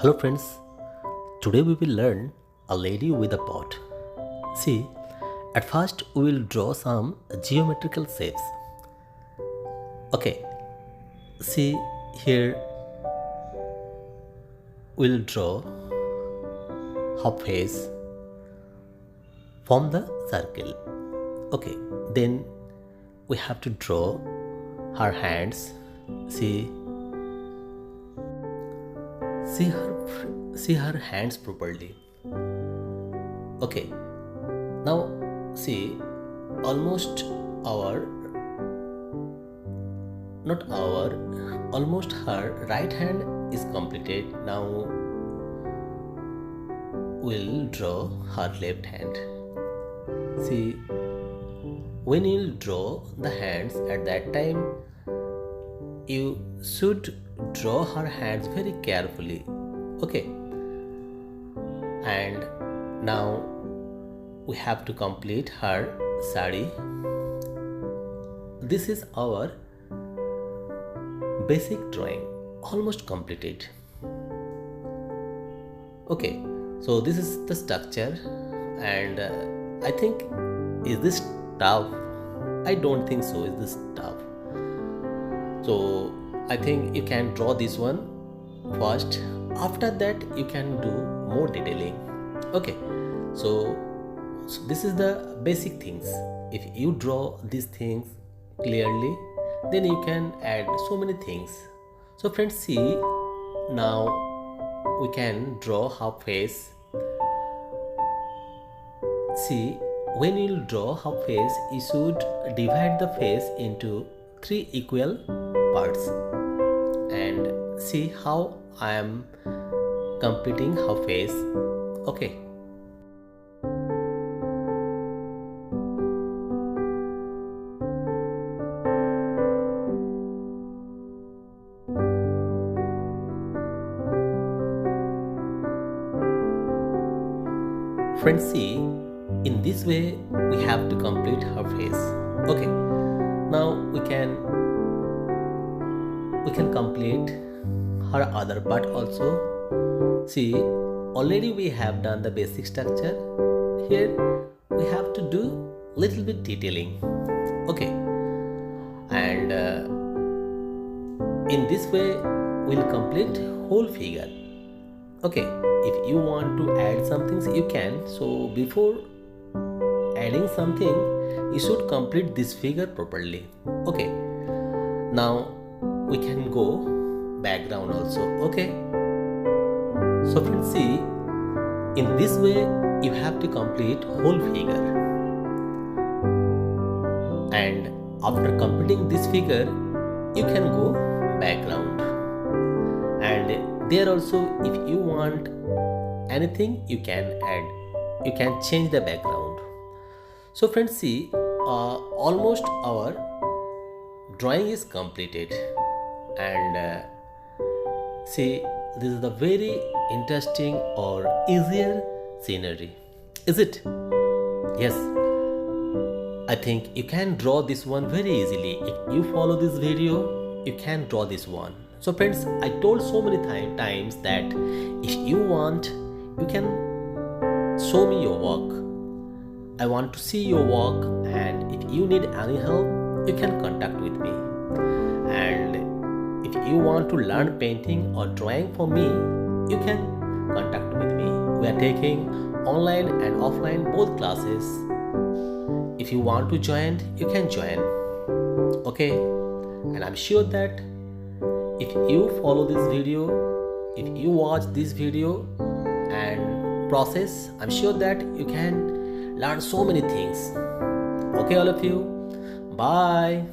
Hello friends, today we will learn a lady with a pot. See, at first we will draw some geometrical shapes. Okay, see here we'll draw half face from the circle. Okay, then we have to draw her hands. See her hands properly. Okay, now see almost almost her right hand is completed. Now we'll draw her left hand. See, when you draw the hands at that time, you should draw her hands very carefully. Okay, and now we have to complete her sari. This is our basic drawing, almost completed. Okay, so this is the structure, and I think, is this tough? I don't think so. Is this tough? So I think you can draw this one first. After that you can do more detailing. Okay, so this is the basic things. If you draw these things clearly, then you can add so many things. So friends, see, now we can draw her face. See, when you draw her face, you should divide the face into 3 equal parts, and see how I am completing her face. Okay, friends, see, in this way we have to complete her face. Okay, now we can complete her other part also. See, already we have done the basic structure. Here we have to do little bit detailing. Okay, and in this way we'll complete whole figure. Okay, if you want to add some things, you can. So before adding something, you should complete this figure properly. Okay, now we can go background also. Okay, so friends, see, in this way you have to complete whole figure, and after completing this figure you can go background, and there also if you want anything you can add, you can change the background. So friends, see, almost our drawing is completed, and see, this is the very interesting or easier scenery, is it? Yes, I think you can draw this one very easily. If you follow this video, you can draw this one. So friends, I told so many times that if you want, you can show me your work. I want to see your work, and if you need any help, you can contact with me. And if you want to learn painting or drawing from me, you can contact with me. We are taking online and offline both classes. If you want to join, you can join. Okay, and I'm sure that if you follow this video, if you watch this video and process, I'm sure that you can learn so many things. Okay, all of you, bye.